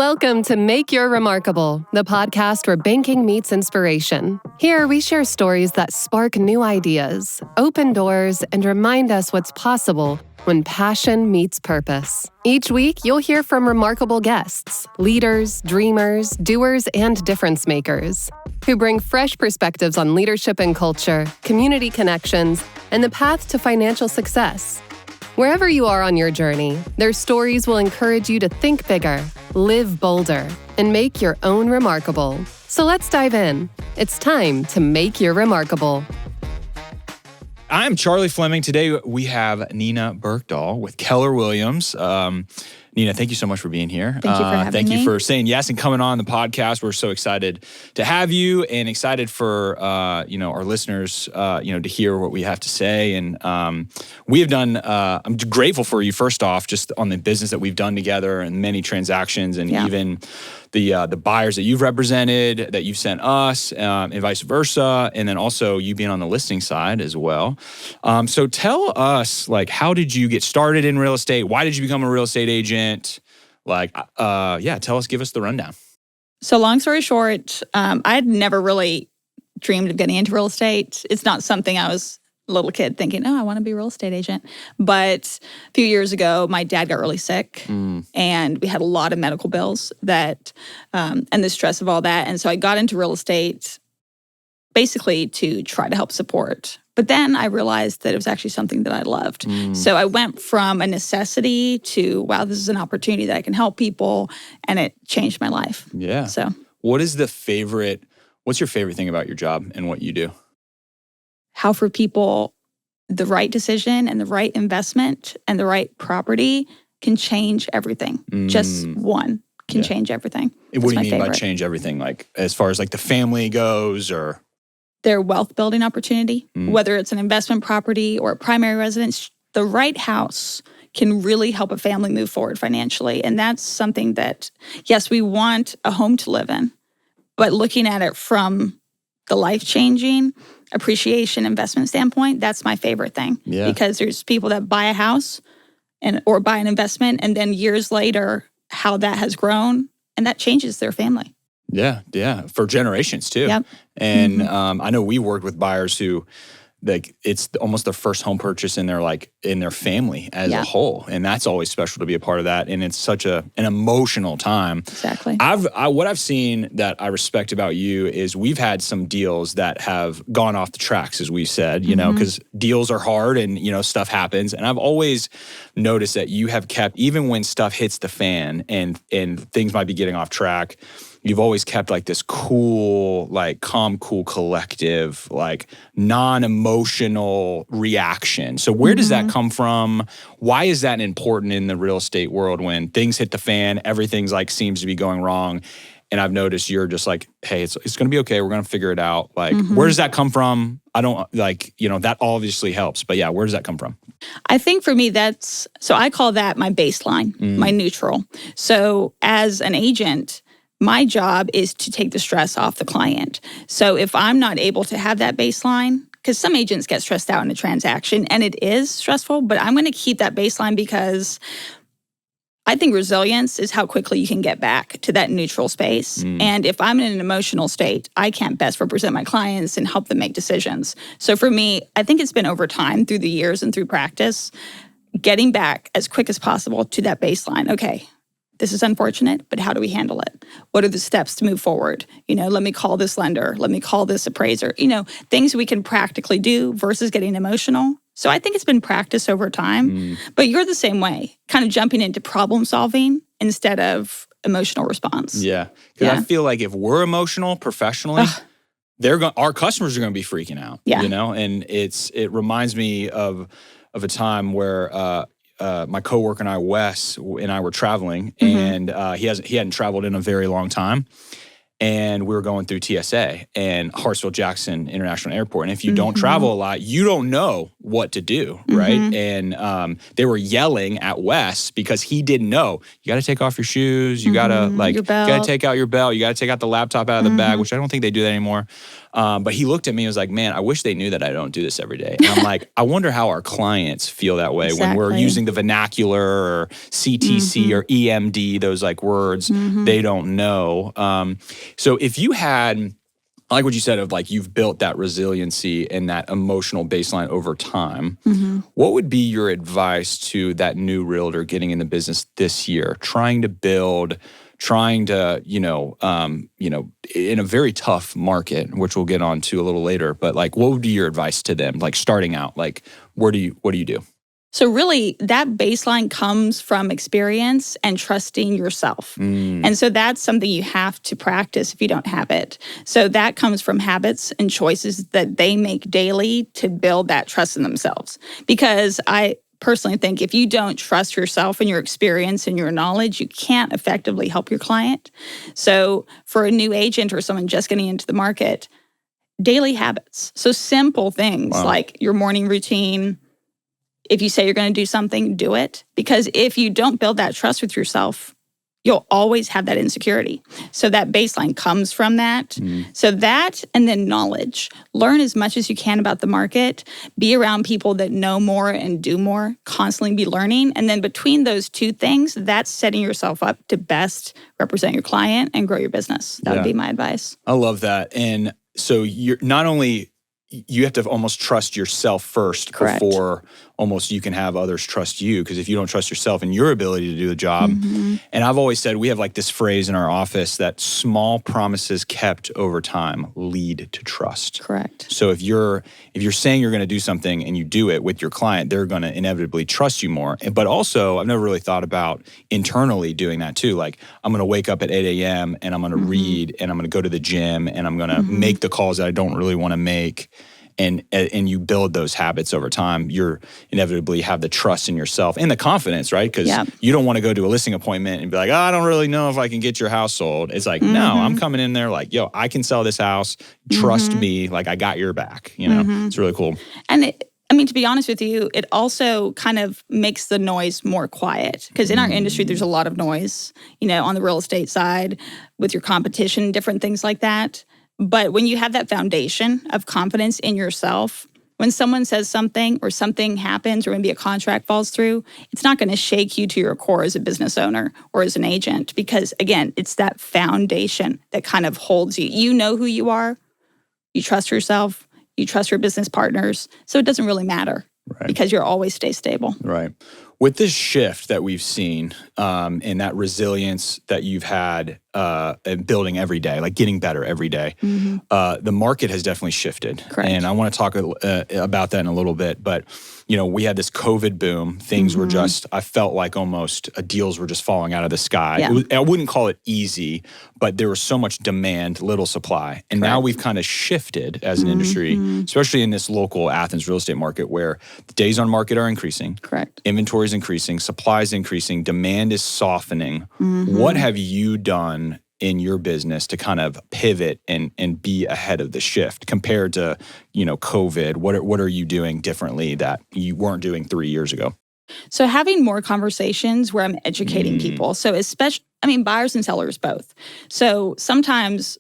Welcome to Make Your Remarkable, the podcast where banking meets inspiration. Here, we share stories that spark new ideas, open doors, and remind us what's possible when passion meets purpose. Each week, you'll hear from remarkable guests, leaders, dreamers, doers, and difference makers, who bring fresh perspectives on leadership and culture, community connections, and the path to financial success. Wherever you are on your journey, their stories will encourage you to think bigger, live bolder, and make your own remarkable. So let's dive in. It's time to make your remarkable. I'm Charlie Fleming. Today we have Nina Burkdoll with Keller Williams. Nina, thank you so much for being here. Thank you for having me. Thank you for saying yes and coming on the podcast. We're so excited to have you and excited for our listeners to hear what we have to say. And we have done. I'm grateful for you first off, just on the business that we've done together and many transactions, and even the buyers that you've represented, that you've sent us, and vice versa, and then also you being on the listing side as well. So tell us, how did you get started in real estate? Why did you become a real estate agent? Tell us, give us the rundown. So long story short, I had never really dreamed of getting into real estate. It's not something I was a little kid thinking, I want to be a real estate agent. But a few years ago, my dad got really sick and we had a lot of medical bills and the stress of all that. And so I got into real estate basically to try to help support. But then I realized that it was actually something that I loved. So I went from a necessity to, wow, this is an opportunity that I can help people, and it changed my life. Yeah. So what's your favorite thing about your job and what you do? How for people, the right decision and the right investment and the right property can change everything. Just one can change everything. What do you mean by change everything? As far as the family goes, or? Their wealth building opportunity, whether it's an investment property or a primary residence, the right house can really help a family move forward financially. And that's something that, yes, we want a home to live in, but looking at it from the life-changing appreciation investment standpoint, that's my favorite thing. Yeah. Because there's people that buy a house or buy an investment, and then years later, how that has grown, and that changes their family. Yeah, for generations too. Yep. And I know we worked with buyers who, it's almost their first home purchase in their family as a whole, and that's always special to be a part of that. And it's such an emotional time. Exactly. What I've seen that I respect about you is we've had some deals that have gone off the tracks, as we said, because deals are hard and stuff happens. And I've always noticed that you have kept, even when stuff hits the fan and things might be getting off track, you've always kept this cool, calm, cool, collective, non-emotional reaction. So where does that come from? Why is that important in the real estate world when things hit the fan, everything's seems to be going wrong? And I've noticed you're just hey, it's going to be okay. We're going to figure it out. Where does that come from? I don't that obviously helps, but where does that come from? I think for me, so I call that my baseline, my neutral. So as an agent, my job is to take the stress off the client. So if I'm not able to have that baseline, because some agents get stressed out in a transaction, and it is stressful, but I'm going to keep that baseline because I think resilience is how quickly you can get back to that neutral space. And if I'm in an emotional state, I can't best represent my clients and help them make decisions. So for me, I think it's been over time, through the years and through practice, getting back as quick as possible to that baseline. Okay, this is unfortunate, but how do we handle it? What are the steps to move forward? Let me call this lender. Let me call this appraiser. Things we can practically do versus getting emotional. So I think it's been practice over time, but you're the same way, kind of jumping into problem solving instead of emotional response. Yeah, because I feel if we're emotional professionally, our customers are going to be freaking out. Yeah. And it reminds me of a time where my coworker and I, Wes, and I were traveling, and he hadn't traveled in a very long time. and we were going through TSA and Hartsfield-Jackson International Airport. And if you don't travel a lot, you don't know what to do, right? And they were yelling at Wes because he didn't know. You got to take off your shoes. You got to you got to take out your belt. You got to take out the laptop out of the bag, which I don't think they do that anymore. But he looked at me and was like, man, I wish they knew that I don't do this every day. And I'm like, I wonder how our clients feel that way when we're using the vernacular or CTC or EMD, those like words they don't know. So if you had, I like what you said of like you've built that resiliency and that emotional baseline over time, what would be your advice to that new realtor getting in the business this year, trying to, in a very tough market, which we'll get on to a little later, but like, what would be your advice to them? Like starting out, like, what do you do? So really, that baseline comes from experience and trusting yourself. And so that's something you have to practice if you don't have it. So that comes from habits and choices that they make daily to build that trust in themselves. Because I personally think if you don't trust yourself and your experience and your knowledge, you can't effectively help your client. So for a new agent or someone just getting into the market, daily habits. So simple things like your morning routine. If you say you're going to do something, do it. Because if you don't build that trust with yourself, you'll always have that insecurity. So that baseline comes from that. So that and then knowledge. Learn as much as you can about the market. Be around people that know more and do more. Constantly be learning. And then between those two things, that's setting yourself up to best represent your client and grow your business. That would be my advice. I love that. And so you're not only, you have to almost trust yourself first before almost you can have others trust you. Because if you don't trust yourself and your ability to do the job, and I've always said, we have like this phrase in our office that small promises kept over time lead to trust. Correct. So if you're saying you're going to do something and you do it with your client, they're going to inevitably trust you more. But also, I've never really thought about internally doing that too. Like I'm going to wake up at 8 a.m. and I'm going to read and I'm going to go to the gym and I'm going to make the calls that I don't really want to make. And you build those habits over time, you're inevitably have the trust in yourself and the confidence, right? Because you don't want to go to a listing appointment and be like, oh, I don't really know if I can get your house sold. It's like, no, I'm coming in there like, yo, I can sell this house. Trust me. Like I got your back. You know, it's really cool. And to be honest with you, it also kind of makes the noise more quiet. Because in our industry, there's a lot of noise, on the real estate side with your competition, different things like that. But when you have that foundation of confidence in yourself, when someone says something or something happens or maybe a contract falls through, it's not going to shake you to your core as a business owner or as an agent. Because again, it's that foundation that kind of holds you. You know who you are. You trust yourself. You trust your business partners. So it doesn't really matter because you'll always stay stable. Right. With this shift that we've seen and that resilience that you've had and building every day, like getting better every day, the market has definitely shifted. Correct. And I want to talk about that in a little bit. But, we had this COVID boom. Things were just, I felt like almost deals were just falling out of the sky. Yeah. I wouldn't call it easy, but there was so much demand, little supply. And now we've kind of shifted as an industry, especially in this local Athens real estate market where the days on market are increasing. Correct. Inventory is increasing, supply is increasing, demand is softening. What have you done in your business to kind of pivot and be ahead of the shift compared to, COVID? What are you doing differently that you weren't doing 3 years ago? So having more conversations where I'm educating people. So especially, buyers and sellers both. So sometimes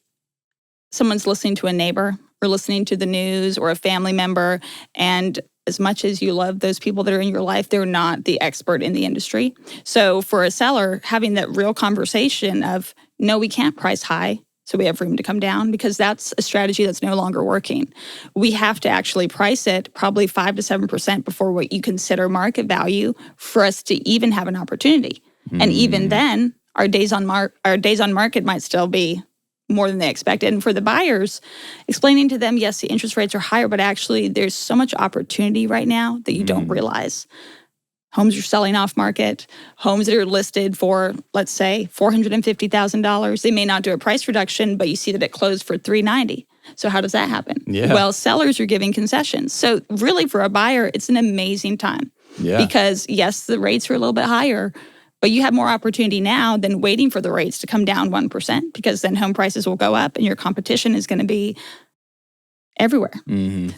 someone's listening to a neighbor or listening to the news or a family member, and as much as you love those people that are in your life, they're not the expert in the industry. So for a seller, having that real conversation of, no, we can't price high, so we have room to come down, because that's a strategy that's no longer working. We have to actually price it probably 5 to 7% before what you consider market value for us to even have an opportunity. And even then, our days on market might still be more than they expected. And for the buyers, explaining to them, yes, the interest rates are higher, but actually there's so much opportunity right now that you don't realize. Homes are selling off market. Homes that are listed for, let's say, $450,000. They may not do a price reduction, but you see that it closed for $390,000. So how does that happen? Yeah. Well, sellers are giving concessions. So really for a buyer, it's an amazing time. Yeah. Because yes, the rates are a little bit higher, But you have more opportunity now than waiting for the rates to come down 1%, because then home prices will go up and your competition is going to be everywhere.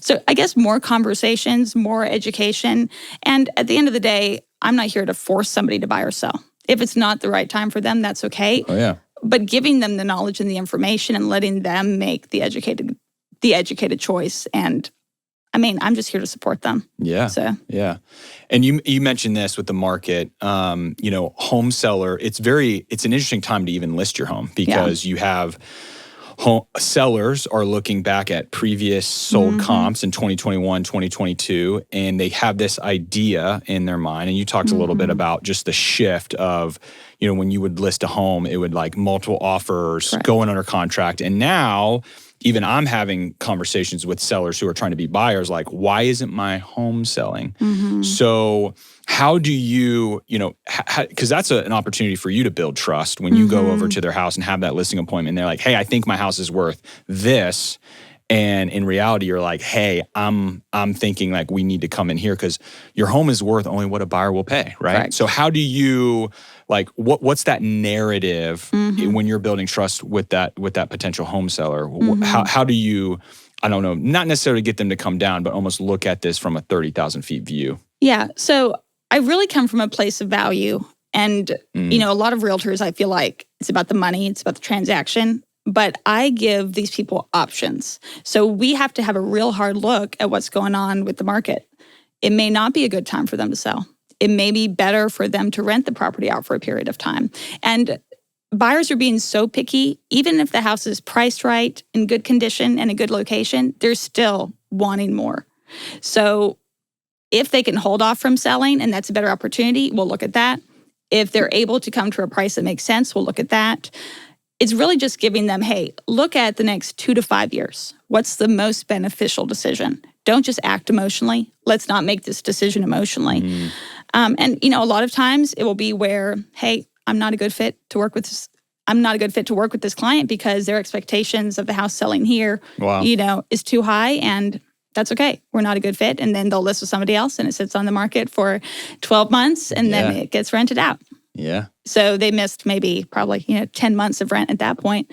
So I guess more conversations, more education. And at the end of the day, I'm not here to force somebody to buy or sell. If it's not the right time for them, that's okay. Oh, yeah. But giving them the knowledge and the information and letting them make the educated choice. And I mean, I'm just here to support them. Yeah. So. Yeah. And you mentioned this with the market, home seller, it's an interesting time to even list your home, because you have sellers are looking back at previous sold comps in 2021, 2022, and they have this idea in their mind. And you talked a little bit about just the shift of, when you would list a home, it would like multiple offers, going under contract. And now even I'm having conversations with sellers who are trying to be buyers, like, why isn't my home selling? So how do you, because that's an opportunity for you to build trust when you go over to their house and have that listing appointment. And they're like, hey, I think my house is worth this. And in reality, you're like, hey, I'm thinking like we need to come in here because your home is worth only what a buyer will pay, right? Correct. So how do you, like, what's that narrative when you're building trust with that potential home seller? How do you, I don't know, not necessarily get them to come down, but almost look at this from a 30,000 feet view? Yeah. So I really come from a place of value. And, a lot of realtors, I feel like it's about the money, it's about the transaction. But I give these people options. So we have to have a real hard look at what's going on with the market. It may not be a good time for them to sell. It may be better for them to rent the property out for a period of time. And buyers are being so picky, even if the house is priced right, in good condition, and a good location, they're still wanting more. So if they can hold off from selling and that's a better opportunity, we'll look at that. If they're able to come to a price that makes sense, we'll look at that. It's really just giving them, hey, look at the next 2 to 5 years. What's the most beneficial decision? Don't just act emotionally. Let's not make this decision emotionally. And a lot of times it will be where, hey, I'm not a good fit to work with this. I'm not a good fit to work with this client because their expectations of the house selling here, is too high, and that's okay. We're not a good fit. And then they'll list with somebody else and it sits on the market for 12 months and then it gets rented out. Yeah. So they missed probably 10 months of rent at that point.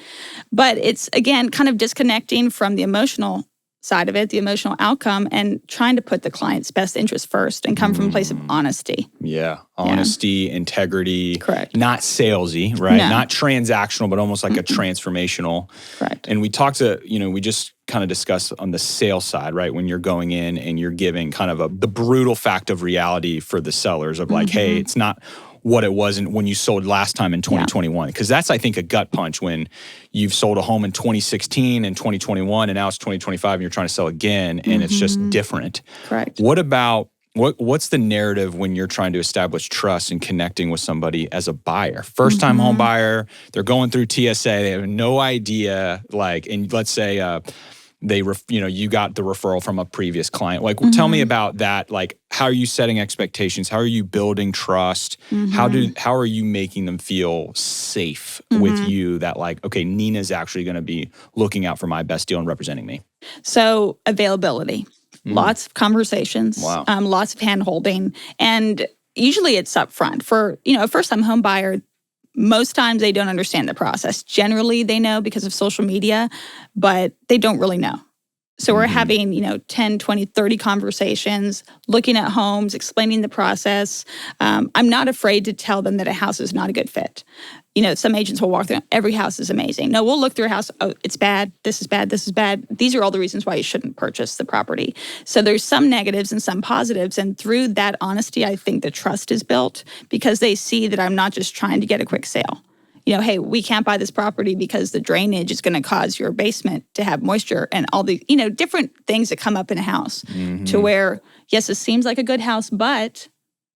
But it's, again, kind of disconnecting from the emotional side of it, the emotional outcome, and trying to put the client's best interest first and come from a place of honesty. Yeah. Honesty, integrity. Correct. Not salesy, right? No. Not transactional, but almost like a transformational. Correct. And we talked we just kind of discussed on the sales side, right? When you're going in and you're giving kind of the brutal fact of reality for the sellers of like, hey, it's not what it wasn't when you sold last time in 2021. Because that's, I think, a gut punch when you've sold a home in 2016 and 2021 and now it's 2025 and you're trying to sell again and it's just different. Correct. What about, what's the narrative when you're trying to establish trust and connecting with somebody as a buyer? First-time home buyer, they're going through TSA, they have no idea, and let's say you got the referral from a previous client. Like, tell me about that. Like, how are you setting expectations? How are you building trust? How are you making them feel safe with you that like, okay, Nina's actually going to be looking out for my best deal and representing me? So availability, lots of conversations, lots of hand-holding. And usually it's up front. For, a first-time home buyer, most times they don't understand the process. Generally, they know because of social media, but they don't really know. So we're having, 10, 20, 30 conversations, looking at homes, explaining the process. I'm not afraid to tell them that a house is not a good fit. Some agents will walk through, every house is amazing. No, we'll look through a house, oh, it's bad, this is bad, this is bad. These are all the reasons why you shouldn't purchase the property. So there's some negatives and some positives. And through that honesty, I think the trust is built because they see that I'm not just trying to get a quick sale. Hey, we can't buy this property because the drainage is going to cause your basement to have moisture and all the, different things that come up in a house to where, yes, it seems like a good house, but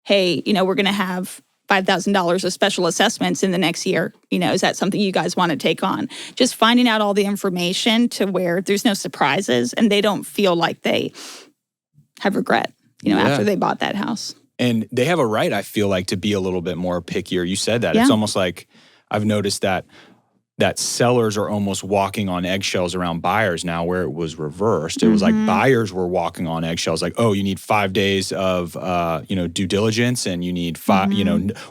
hey, we're going to have $5,000 of special assessments in the next year. Is that something you guys want to take on? Just finding out all the information to where there's no surprises and they don't feel like they have regret, after they bought that house. And they have a right, I feel like, to be a little bit more pickier. You said that. It's almost like I've noticed that that sellers are almost walking on eggshells around buyers now, where it was reversed. It was like buyers were walking on eggshells, like, oh, you need 5 days of due diligence, and you need five,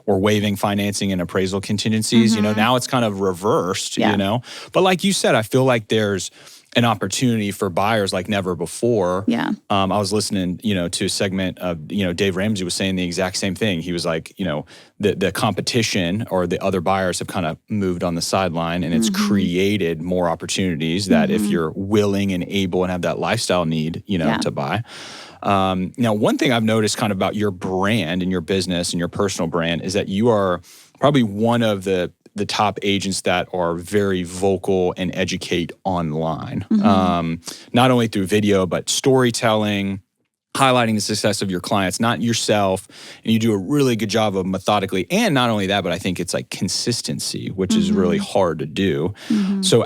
or waiving financing and appraisal contingencies. Now it's kind of reversed, But like you said, I feel like there's an opportunity for buyers like never before. Yeah. I was listening, to a segment of, Dave Ramsey was saying the exact same thing. He was like, the competition or the other buyers have kind of moved on the sideline, and it's created more opportunities that if you're willing and able and have that lifestyle need, to buy. Now, one thing I've noticed kind of about your brand and your business and your personal brand is that you are probably one of the top agents that are very vocal and educate online, not only through video, but storytelling, highlighting the success of your clients, not yourself. And you do a really good job of methodically. And not only that, but I think it's like consistency, which is really hard to do. So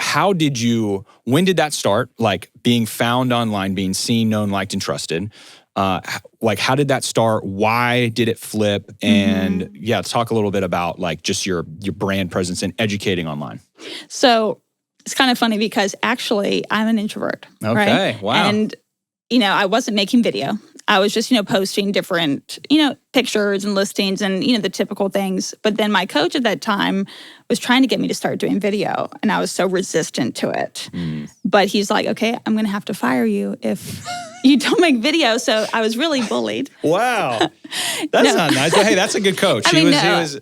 when did that start? Like being found online, being seen, known, liked, and trusted. How did that start? Why did it flip? And let's talk a little bit about like just your brand presence and educating online. So it's kind of funny because actually I'm an introvert. Okay, right? Wow. And, I wasn't making video. I was just, posting different, pictures and listings and, the typical things. But then my coach at that time was trying to get me to start doing video. And I was so resistant to it. But he's like, okay, I'm going to have to fire you if you don't make video. So I was really bullied. Wow. That's not nice. But hey, that's a good coach. He was I'm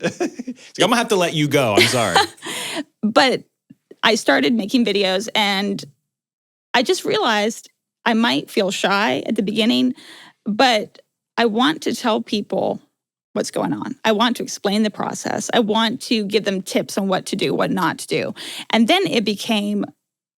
going to have to let you go. I'm sorry. But I started making videos, and I just realized I might feel shy at the beginning, but I want to tell people what's going on. I want to explain the process. I want to give them tips on what to do, what not to do. And then it became,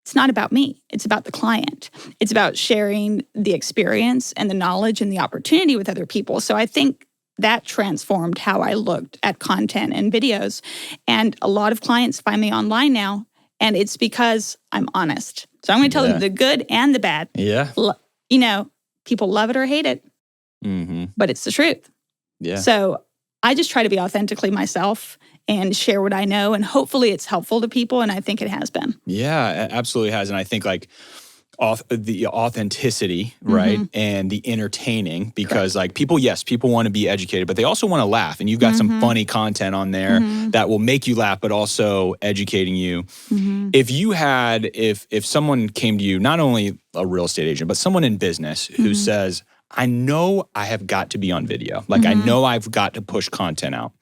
it's not about me. It's about the client. It's about sharing the experience and the knowledge and the opportunity with other people. So I think that transformed how I looked at content and videos. And a lot of clients find me online now, and it's because I'm honest. So I'm going to tell them the good and the bad. Yeah. People love it or hate it, but it's the truth. Yeah. So I just try to be authentically myself and share what I know, and hopefully it's helpful to people, and I think it has been. Yeah, it absolutely has. And I think like the authenticity, right? And the entertaining, because like people want to be educated, but they also want to laugh. And you've got some funny content on there that will make you laugh, but also educating you. If someone came to you, not only a real estate agent, but someone in business who says, I know I have got to be on video. Like I know I've got to push content out.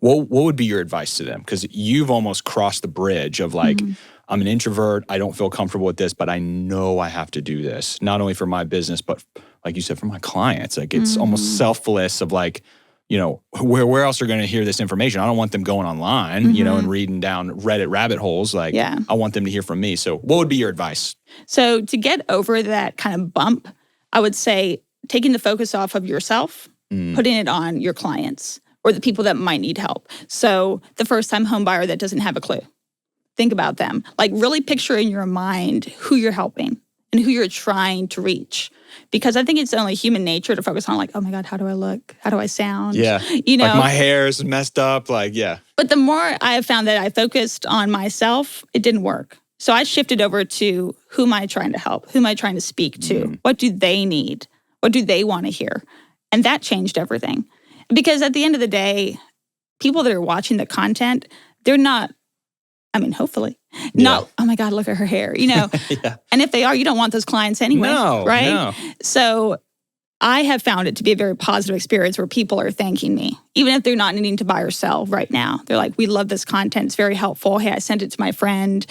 What would be your advice to them? Because you've almost crossed the bridge of like, I'm an introvert. I don't feel comfortable with this, but I know I have to do this, not only for my business, but like you said, for my clients. Like it's almost selfless of like, where else are going to hear this information? I don't want them going online, and reading down Reddit rabbit holes. Like I want them to hear from me. So what would be your advice? So to get over that kind of bump, I would say taking the focus off of yourself, putting it on your clients or the people that might need help. So the first-time home buyer that doesn't have a clue. Think about them. Like really picture in your mind who you're helping and who you're trying to reach. Because I think it's only human nature to focus on like, oh my God, how do I look? How do I sound? Yeah. Like my hair is messed up. Like, yeah. But the more I have found that I focused on myself, it didn't work. So I shifted over to who am I trying to help? Who am I trying to speak to? What do they need? What do they want to hear? And that changed everything. Because at the end of the day, people that are watching the content, they're not, hopefully. Not, oh my God, look at her hair, And if they are, you don't want those clients anyway, right? No. So I have found it to be a very positive experience where people are thanking me, even if they're not needing to buy or sell right now. They're like, we love this content. It's very helpful. Hey, I sent it to my friend.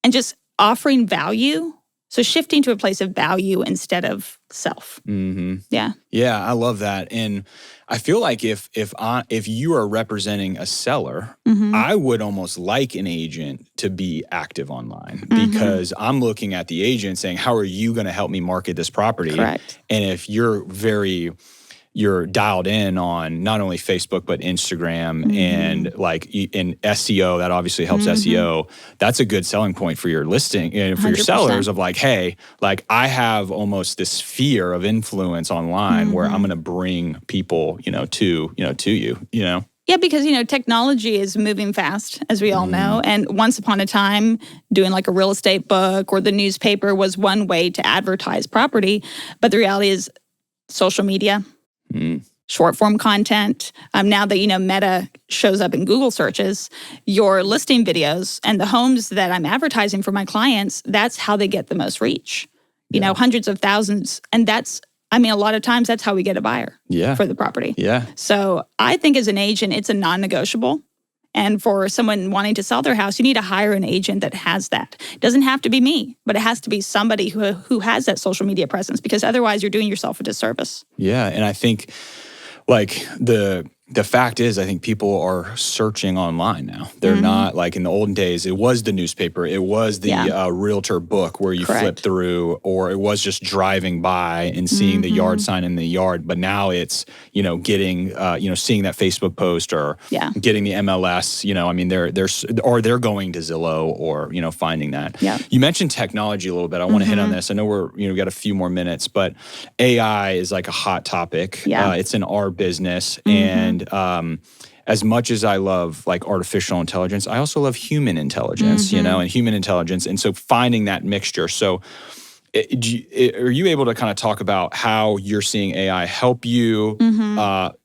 And just offering value. So shifting to a place of value instead of self. Yeah. Yeah, I love that. And I feel like if you are representing a seller, I would almost like an agent to be active online because I'm looking at the agent saying, how are you going to help me market this property? Correct. And if you're dialed in on not only Facebook, but Instagram and like in SEO, that obviously helps SEO. That's a good selling point for your listing and for your 100%. sellers of like, hey, like I have almost this sphere of influence online where I'm going to bring people, to you. Yeah, because, technology is moving fast, as we all know. And once upon a time, doing like a real estate book or the newspaper was one way to advertise property. But the reality is social media, short form content. Now that, Meta shows up in Google searches, your listing videos and the homes that I'm advertising for my clients, that's how they get the most reach. Hundreds of thousands. And a lot of times that's how we get a buyer for the property. Yeah. So I think as an agent, it's a non-negotiable. And for someone wanting to sell their house, you need to hire an agent that has that. It doesn't have to be me, but it has to be somebody who has that social media presence, because otherwise you're doing yourself a disservice. Yeah. And I think like the fact is, I think people are searching online now. They're not like in the olden days, it was the newspaper, it was the realtor book where you flip through, or it was just driving by and seeing the yard sign in the yard. But now it's, getting, seeing that Facebook post or getting the MLS, they're going to Zillow or, finding that. Yeah. You mentioned technology a little bit. I want to hit on this. I know we've got a few more minutes, but AI is like a hot topic. Yeah. It's in our business. And as much as I love like artificial intelligence, I also love human intelligence, and human intelligence. And so finding that mixture. So are you able to kind of talk about how you're seeing AI help you,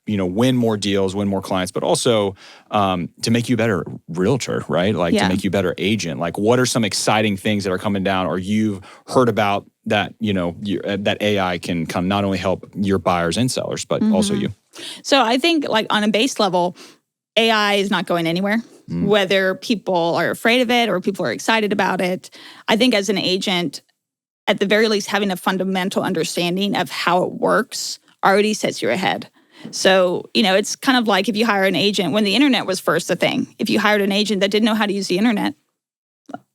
win more deals, win more clients, but also to make you a better realtor, right? Like to make you a better agent. Like what are some exciting things that are coming down, or you've heard about that, that AI can come not only help your buyers and sellers, but also you? So I think like on a base level, AI is not going anywhere, whether people are afraid of it or people are excited about it. I think as an agent, at the very least, having a fundamental understanding of how it works already sets you ahead. So, it's kind of like if you hire an agent, when the internet was first a thing, if you hired an agent that didn't know how to use the internet,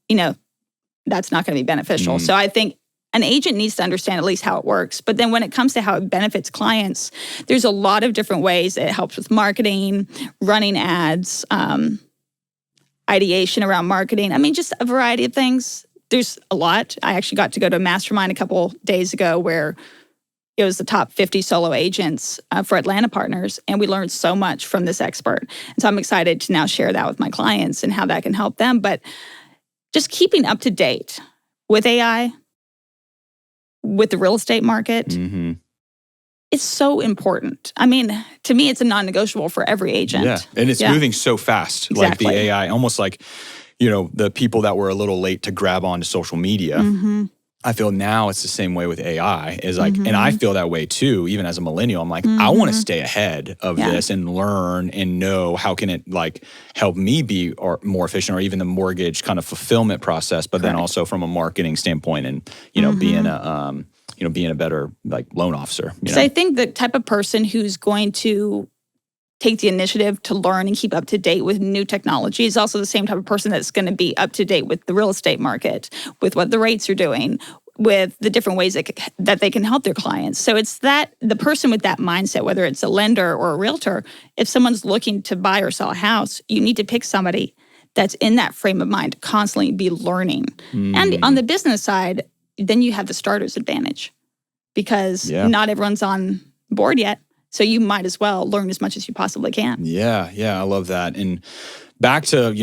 that's not going to be beneficial. So I think an agent needs to understand at least how it works. But then when it comes to how it benefits clients, there's a lot of different ways. It helps with marketing, running ads, ideation around marketing. Just a variety of things. There's a lot. I actually got to go to a mastermind a couple days ago where it was the top 50 solo agents for Atlanta partners. And we learned so much from this expert. And so I'm excited to now share that with my clients and how that can help them. But just keeping up to date with AI, with the real estate market, it's so important. To me, it's a non-negotiable for every agent. Yeah, and it's moving so fast. Exactly. Like the AI, almost like, the people that were a little late to grab onto social media. I feel now it's the same way with AI. Is like, and I feel that way too, even as a millennial. I'm like, I want to stay ahead of this and learn and know how can it like help me be more efficient, or even the mortgage kind of fulfillment process, but then also from a marketing standpoint and, being a better like loan officer. So I think the type of person who's going to take the initiative to learn and keep up to date with new technology is also the same type of person that's going to be up to date with the real estate market, with what the rates are doing, with the different ways that they can help their clients. So it's the person with that mindset, whether it's a lender or a realtor, if someone's looking to buy or sell a house, you need to pick somebody that's in that frame of mind, constantly be learning. And on the business side, then you have the starter's advantage because not everyone's on board yet. So you might as well learn as much as you possibly can. Yeah, I love that. And back to,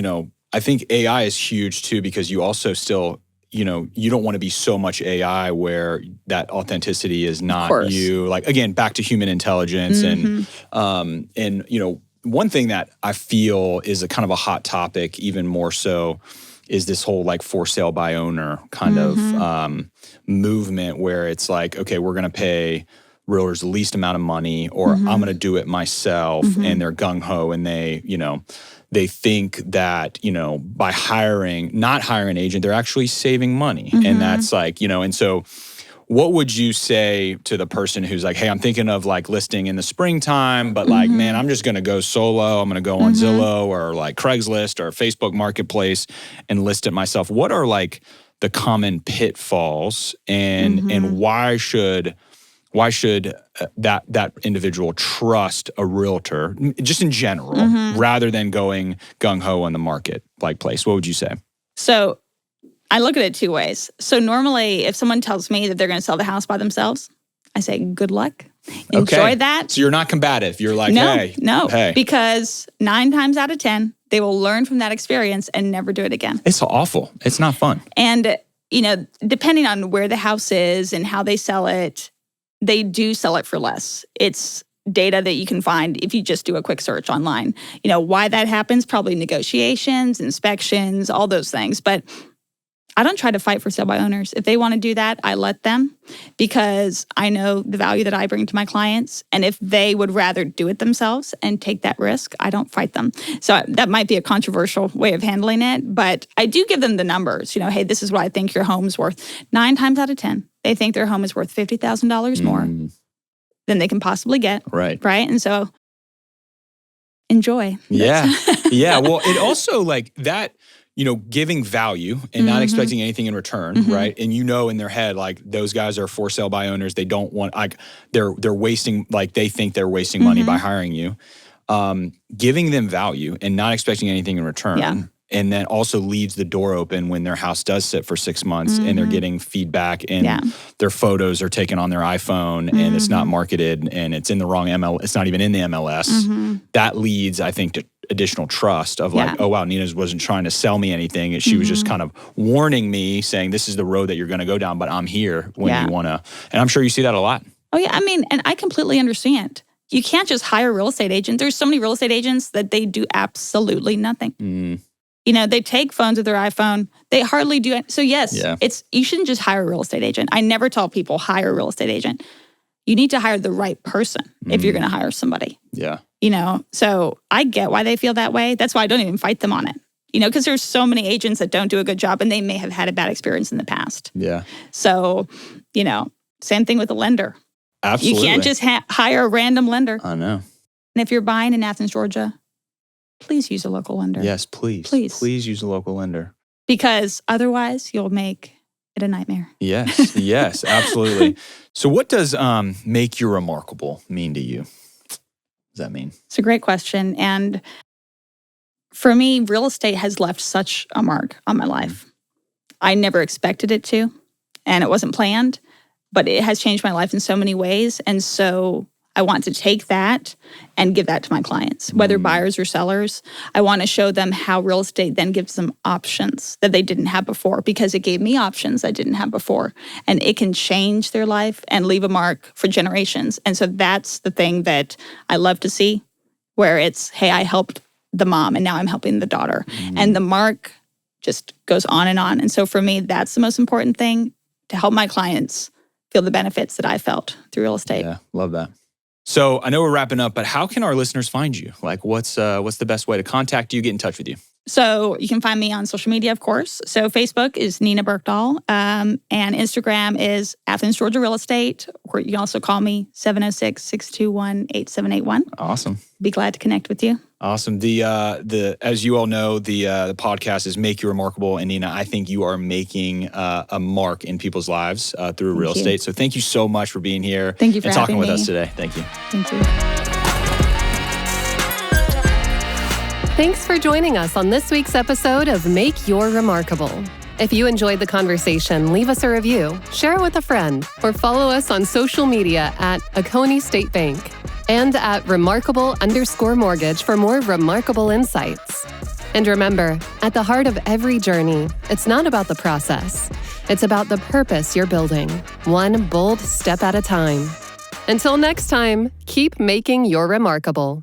I think AI is huge too, because you also still, you don't want to be so much AI where that authenticity is not you. Like, again, back to human intelligence. And one thing that I feel is a kind of a hot topic, even more so, is this whole like for sale by owner kind of movement where it's like, okay, we're going to pay realtors the least amount of money, or I'm going to do it myself. And they're gung-ho and they think that, by not hiring an agent, they're actually saving money. And that's like, and so what would you say to the person who's like, hey, I'm thinking of like listing in the springtime, but like, man, I'm just going to go solo. I'm going to go on Zillow or like Craigslist or Facebook Marketplace and list it myself. What are like the common pitfalls and why should that individual trust a realtor, just in general, rather than going gung-ho on the marketplace? What would you say? So I look at it two ways. So normally, if someone tells me that they're going to sell the house by themselves, I say, good luck. Enjoy that. So you're not combative. You're like, hey. Because 9 times out of 10, they will learn from that experience and never do it again. It's awful. It's not fun. And, depending on where the house is and how they sell it, they do sell it for less. It's data that you can find if you just do a quick search online. Why that happens, probably negotiations, inspections, all those things. But I don't try to fight for sale by owners. If they want to do that, I let them, because I know the value that I bring to my clients. And if they would rather do it themselves and take that risk, I don't fight them. So that might be a controversial way of handling it, but I do give them the numbers. Hey, this is what I think your home's worth. 9 times out of 10, they think their home is worth $50,000 more than they can possibly get. Right. And so enjoy. Yeah. Yeah. Well, it also like that, giving value and not expecting anything in return, right? And in their head, like those guys are for sale by owners. They don't want, like they're wasting, like they think they're wasting money by hiring you. Giving them value and not expecting anything in return. Yeah. And then also leaves the door open when their house does sit for 6 months and they're getting feedback and their photos are taken on their iPhone and it's not marketed and it's in the wrong MLS. It's not even in the MLS. That leads, I think, to additional trust of like, oh, wow, Nina wasn't trying to sell me anything. She was just kind of warning me, saying, this is the road that you're going to go down, but I'm here when you want to. And I'm sure you see that a lot. Oh, yeah. And I completely understand. You can't just hire a real estate agent. There's so many real estate agents that they do absolutely nothing. They take phones with their iPhone. They hardly do it. So yes, you shouldn't just hire a real estate agent. I never tell people hire a real estate agent. You need to hire the right person if you're going to hire somebody. Yeah. So I get why they feel that way. That's why I don't even fight them on it. Because there's so many agents that don't do a good job and they may have had a bad experience in the past. Yeah. So, same thing with a lender. Absolutely. You can't just hire a random lender. I know. And if you're buying in Athens, Georgia, please use a local lender. Yes, please. Please use a local lender. Because otherwise, you'll make it a nightmare. Yes, absolutely. So what does make you remarkable mean to you? What does that mean? It's a great question. And for me, real estate has left such a mark on my life. I never expected it to, and it wasn't planned, but it has changed my life in so many ways. And so I want to take that and give that to my clients, whether buyers or sellers. I want to show them how real estate then gives them options that they didn't have before, because it gave me options I didn't have before. And it can change their life and leave a mark for generations. And so that's the thing that I love to see, where it's, hey, I helped the mom and now I'm helping the daughter. And the mark just goes on. And so for me, that's the most important thing, to help my clients feel the benefits that I felt through real estate. Yeah, love that. So I know we're wrapping up, but how can our listeners find you? Like, what's the best way to contact you, get in touch with you? So you can find me on social media, of course. So Facebook is Nina Burkdoll, and Instagram is Athens, Georgia Real Estate. Or you can also call me 706-621-8781. Awesome. Be glad to connect with you. Awesome. The as you all know, the podcast is Make You Remarkable, and Nina, I think you are making a mark in people's lives through real estate. So thank you so much for being here. Thank you for and talking with me. us today. Thank you. Thank you. Thanks for joining us on this week's episode of Make Your Remarkable. If you enjoyed the conversation, leave us a review, share it with a friend, or follow us on social media at Oconee State Bank and at remarkable_mortgage for more remarkable insights. And remember, at the heart of every journey, it's not about the process. It's about the purpose you're building, one bold step at a time. Until next time, keep making your remarkable.